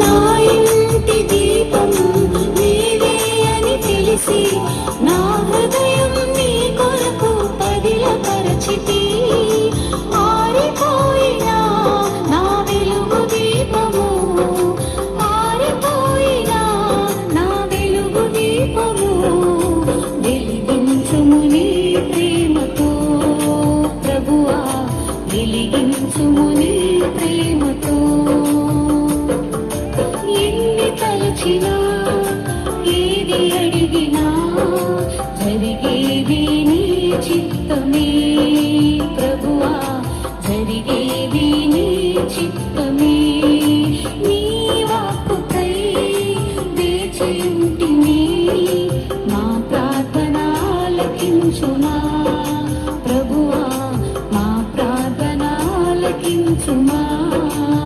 నా ఇంటి దీపం నీవే అని తెలిసి నా హృదయం నీ కొరకు పదిలపరచితి. ఆరిపోయినా నా వెలుగు దీపము, ఆరిపోయినా నా వెలుగు దీపము, వెలిగించుము నీ ప్రేమతో ప్రభువా, వెలిగించుము నీ ప్రేమతో. ఎన్ని తలచినా